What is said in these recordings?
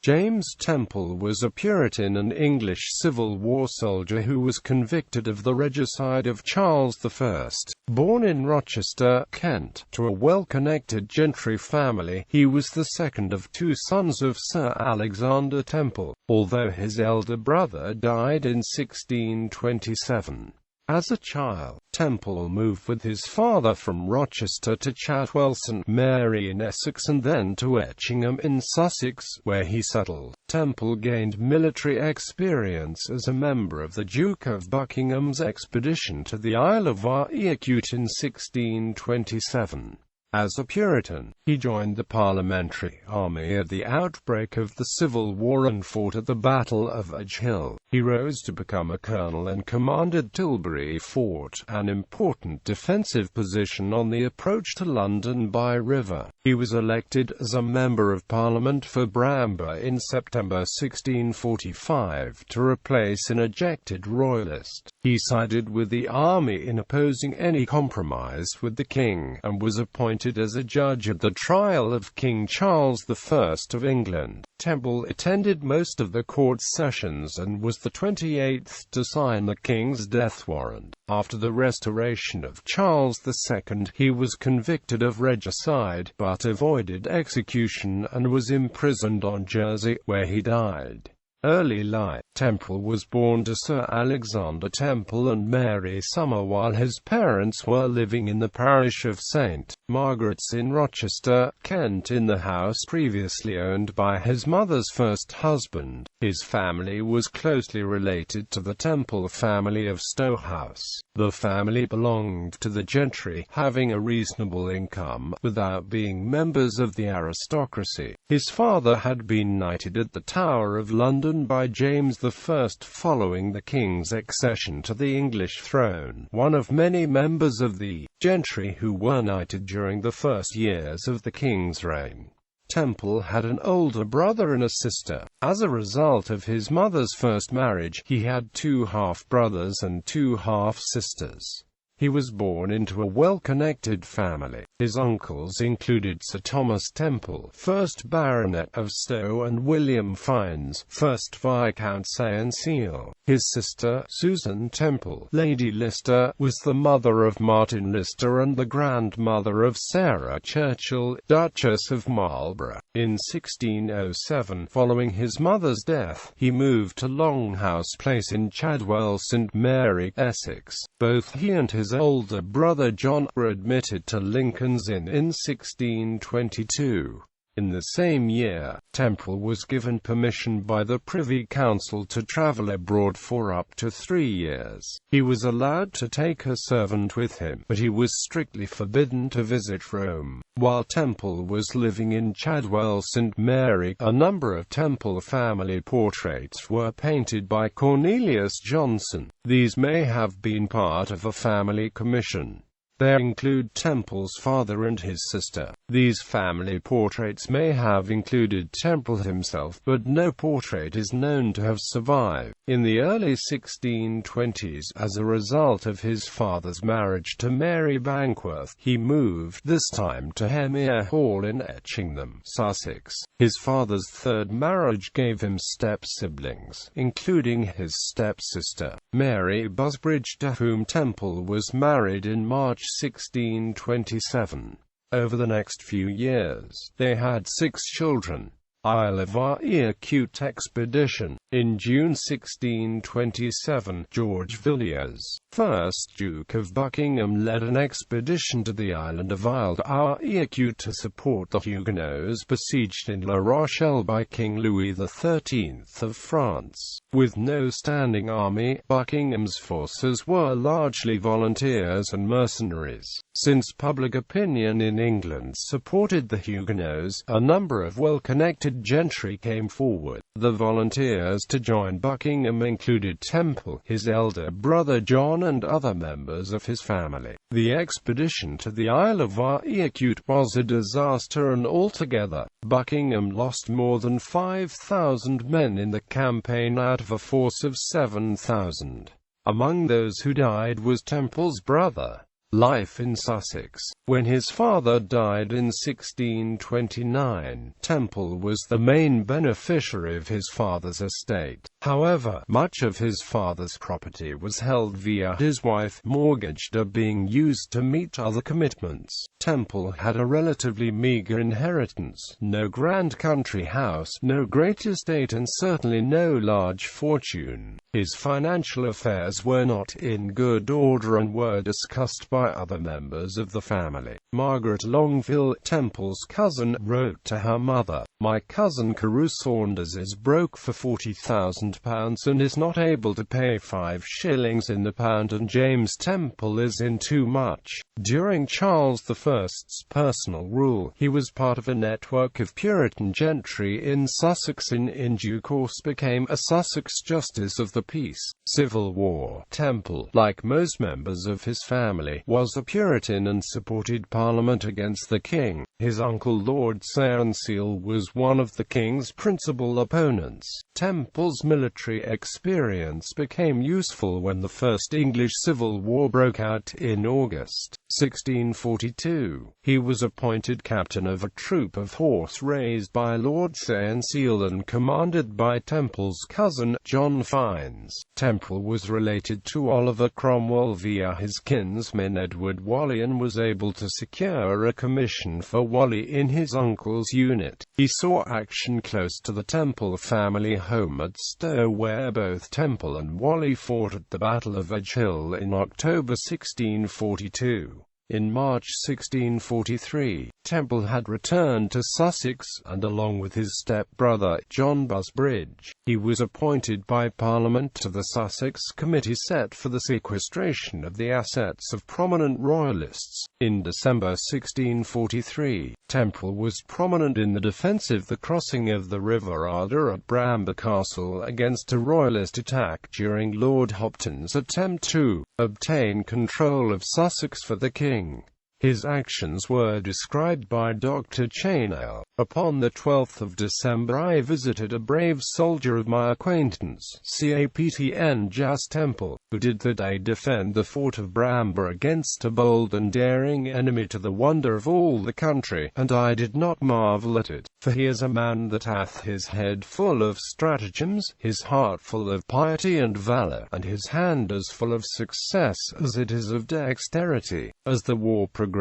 James Temple was a Puritan and English Civil War soldier who was convicted of the regicide of Charles I. Born in Rochester, Kent, to a well-connected gentry family, he was the second of two sons of Sir Alexander Temple, although his elder brother died in 1627. As a child, Temple moved with his father from Rochester to Chadwell St Mary in Essex and then to Etchingham in Sussex, where he settled. Temple gained military experience as a member of the Duke of Buckingham's expedition to the Isle of Wight in 1627. As a Puritan, he joined the Parliamentary Army at the outbreak of the Civil War and fought at the Battle of Edge Hill. He rose to become a colonel and commanded Tilbury Fort, an important defensive position on the approach to London by river. He was elected as a Member of Parliament for Bramber in September 1645 to replace an ejected royalist. He sided with the army in opposing any compromise with the king, and was appointed as a judge at the trial of King Charles I of England. Temple attended most of the court sessions and was the 28th to sign the king's death warrant. After the restoration of Charles II, he was convicted of regicide, but avoided execution and was imprisoned on Jersey, where he died. Early life. Temple was born to Sir Alexander Temple and Mary Summer while his parents were living in the parish of St. Margaret's in Rochester, Kent, in the house previously owned by his mother's first husband. His family was closely related to the Temple family of Stowehouse. The family belonged to the gentry, having a reasonable income, without being members of the aristocracy. His father had been knighted at the Tower of London by James I following the king's accession to the English throne, one of many members of the gentry who were knighted during the first years of the king's reign. Temple had an older brother and a sister. As a result of his mother's first marriage, he had two half-brothers and two half-sisters. He was born into a well-connected family. His uncles included Sir Thomas Temple, 1st Baronet of Stowe, and William Fiennes, 1st Viscount Saint-Cyr. His sister, Susan Temple, Lady Lister, was the mother of Martin Lister and the grandmother of Sarah Churchill, Duchess of Marlborough. In 1607, following his mother's death, he moved to Longhouse Place in Chadwell St Mary, Essex. Both he and his older brother John were admitted to Lincoln's Inn in 1622. In the same year, Temple was given permission by the Privy Council to travel abroad for up to 3 years. He was allowed to take a servant with him, but he was strictly forbidden to visit Rome. While Temple was living in Chadwell St Mary, a number of Temple family portraits were painted by Cornelius Johnson. These may have been part of a family commission. They include Temple's father and his sister. These family portraits may have included Temple himself, but no portrait is known to have survived. In the early 1620s, as a result of his father's marriage to Mary Bankworth, he moved, this time to Hemere Hall in Etchingham, Sussex. His father's third marriage gave him step-siblings, including his stepsister, Mary Busbridge, to whom Temple was married in March 1627. Over the next few years, they had 6 children. Isle of Wight expedition. In June 1627, George Villiers, 1st Duke of Buckingham, led an expedition to the island of Isle of Wight to support the Huguenots besieged in La Rochelle by King Louis XIII of France. With no standing army, Buckingham's forces were largely volunteers and mercenaries. Since public opinion in England supported the Huguenots, a number of well-connected gentry came forward. The volunteers to join Buckingham included Temple, his elder brother John, and other members of his family. The expedition to the Isle of Wight was a disaster, and altogether, Buckingham lost more than 5,000 men in the campaign out of a force of 7,000. Among those who died was Temple's brother. Life in Sussex. When his father died in 1629, Temple was the main beneficiary of his father's estate. However, much of his father's property was held via his wife, mortgaged or being used to meet other commitments. Temple had a relatively meagre inheritance, no grand country house, no great estate, and certainly no large fortune. His financial affairs were not in good order and were discussed by other members of the family. Margaret Longville, Temple's cousin, wrote to her mother, "My cousin Carew Saunders is broke for £40,000 and is not able to pay 5 shillings in the pound, and James Temple is in too much." During Charles I's personal rule, he was part of a network of Puritan gentry in Sussex and in due course became a Sussex Justice of the Peace. Civil War. Temple, like most members of his family, was a Puritan and supported Parliament against the king. His uncle Lord Sancel was one of the king's principal opponents. Temple's military experience became useful when the First English Civil War broke out in August 1642. He was appointed captain of a troop of horse raised by Lord Sancel and commanded by Temple's cousin, John Fiennes. Temple was related to Oliver Cromwell via his kinsman Edward Whalley and was able to secure a commission for Whalley in his uncle's unit. He saw action close to the Temple family home at Stowe, where both Temple and Whalley fought at the Battle of Edge Hill in October 1642. In March 1643, Temple had returned to Sussex, and along with his step-brother, John Busbridge, he was appointed by Parliament to the Sussex Committee set for the sequestration of the assets of prominent royalists. In December 1643, Temple was prominent in the defence of the crossing of the River Arder at Bramber Castle against a royalist attack during Lord Hopton's attempt to obtain control of Sussex for the king. His actions were described by Dr. Chaynell. "Upon the 12th of December I visited a brave soldier of my acquaintance, Captain Jas Temple, who did that day defend the fort of Bramber against a bold and daring enemy to the wonder of all the country, and I did not marvel at it, for he is a man that hath his head full of stratagems, his heart full of piety and valour, and his hand as full of success as it is of dexterity." As the war progressed,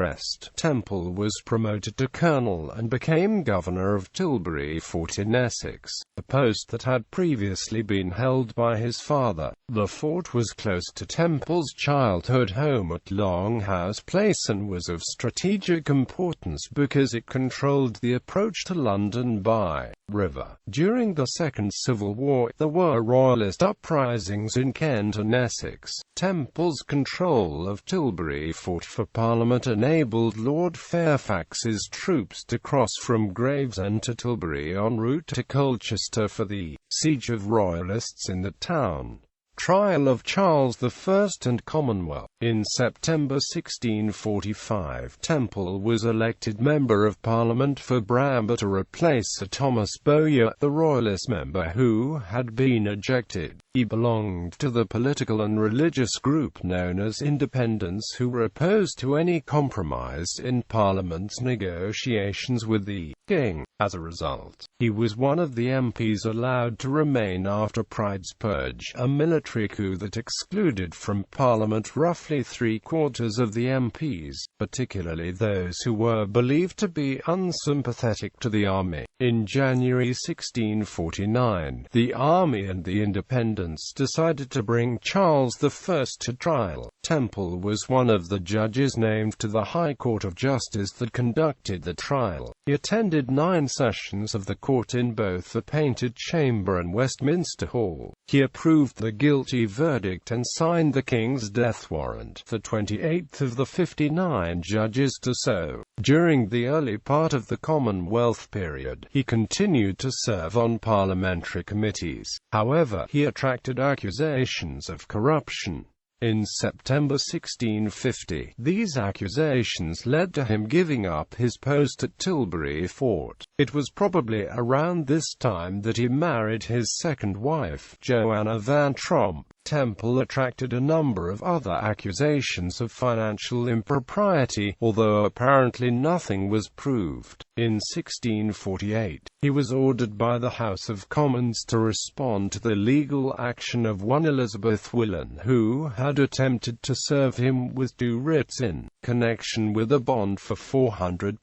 Temple was promoted to colonel and became governor of Tilbury Fort in Essex, a post that had previously been held by his father. The fort was close to Temple's childhood home at Longhouse Place and was of strategic importance because it controlled the approach to London by river. During the Second Civil War, there were royalist uprisings in Kent and Essex. Temple's control of Tilbury Fort for Parliament enabled Lord Fairfax's troops to cross from Gravesend to Tilbury en route to Colchester for the siege of royalists in the town. Trial of Charles I and Commonwealth. In September 1645, Temple was elected Member of Parliament for Bramber to replace Sir Thomas Bowyer, the Royalist member who had been ejected. He belonged to the political and religious group known as Independents, who were opposed to any compromise in Parliament's negotiations with the king. As a result, he was one of the MPs allowed to remain after Pride's Purge, a military coup that excluded from Parliament roughly 3/4 of the MPs, particularly those who were believed to be unsympathetic to the army. In January 1649, the army and the Independents decided to bring Charles I to trial. Temple was one of the judges named to the High Court of Justice that conducted the trial. He attended 9 sessions of the court in both the Painted Chamber and Westminster Hall. He approved the guilty verdict and signed the King's death warrant, the 28th of the 59 judges to so. During the early part of the Commonwealth period, he continued to serve on parliamentary committees. However, he attracted accusations of corruption. In September 1650, these accusations led to him giving up his post at Tilbury Fort. It was probably around this time that he married his second wife, Joanna Van Tromp. Temple attracted a number of other accusations of financial impropriety, although apparently nothing was proved. In 1648, he was ordered by the House of Commons to respond to the legal action of one Elizabeth Willan, who had attempted to serve him with 2 writs in connection with a bond for £400.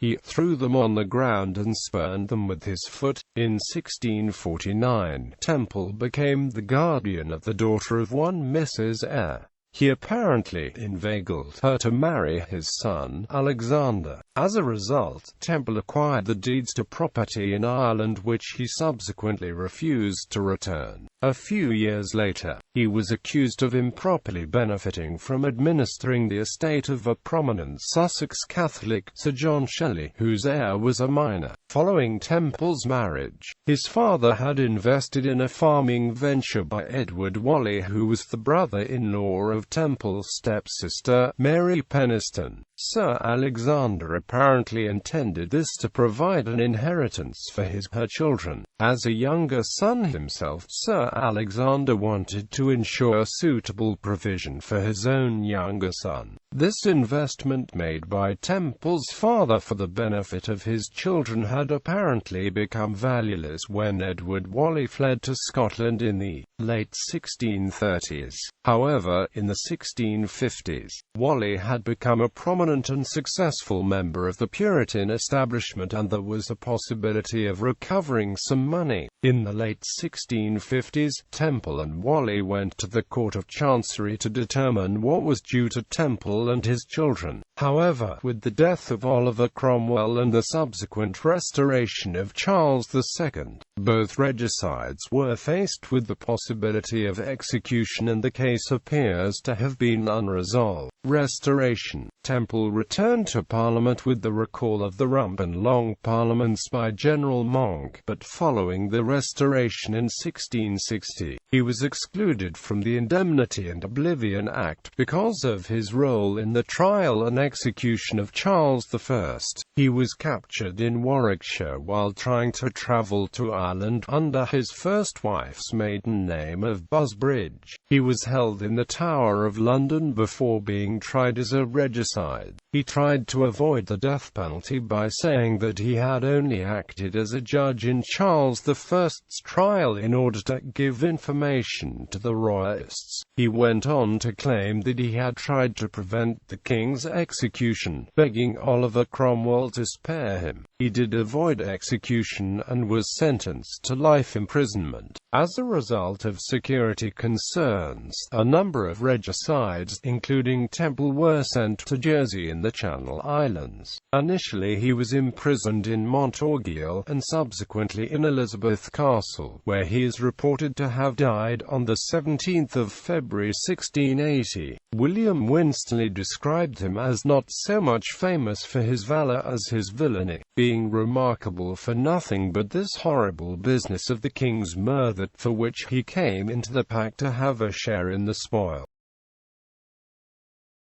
He threw them on the ground and spurned them with his foot. In 1649, Temple became the guardian of the daughter of one Mrs. Eyre. He apparently inveigled her to marry his son, Alexander. As a result, Temple acquired the deeds to property in Ireland which he subsequently refused to return. A few years later, he was accused of improperly benefiting from administering the estate of a prominent Sussex Catholic, Sir John Shelley, whose heir was a minor. Following Temple's marriage, his father had invested in a farming venture by Edward Whalley, who was the brother-in-law of Temple's stepsister, Mary Peniston. Sir Alexander apparently intended this to provide an inheritance for her children. As a younger son himself, Sir Alexander wanted to ensure suitable provision for his own younger son. This investment made by Temple's father for the benefit of his children had apparently become valueless when Edward Whalley fled to Scotland in the late 1630s. However, in the 1650s, Whalley had become a prominent and successful member of the Puritan establishment, and there was a possibility of recovering some money. In the late 1650s, Temple and Whalley went to the Court of Chancery to determine what was due to Temple and his children. However, with the death of Oliver Cromwell and the subsequent restoration of Charles II, both regicides were faced with the possibility of execution, and the case appears to have been unresolved. Restoration. Temple returned to Parliament with the recall of the Rump and Long Parliaments by General Monk, but following the Restoration in 1660, he was excluded from the Indemnity and Oblivion Act because of his role in the trial and execution of Charles I. He was captured in Warwickshire while trying to travel to Ireland under his first wife's maiden name of Busbridge. He was held in the Tower of London before being tried as a regicide. He tried to avoid the death penalty by saying that he had only acted as a judge in Charles I's trial in order to give information to the royalists. He went on to claim that he had tried to prevent the king's execution, begging Oliver Cromwell to spare him. He did avoid execution and was sentenced to life imprisonment. As a result of security concerns, a number of regicides, including Temple, were sent to Jersey in the Channel Islands. Initially he was imprisoned in Montorgueil, and subsequently in Elizabeth Castle, where he is reported to have died on the 17th of February 1680. William Winstanley described him as not so much famous for his valor as his villainy, being remarkable for nothing but this horrible business of the king's murder, for which he came into the pack to have a share in the spoil.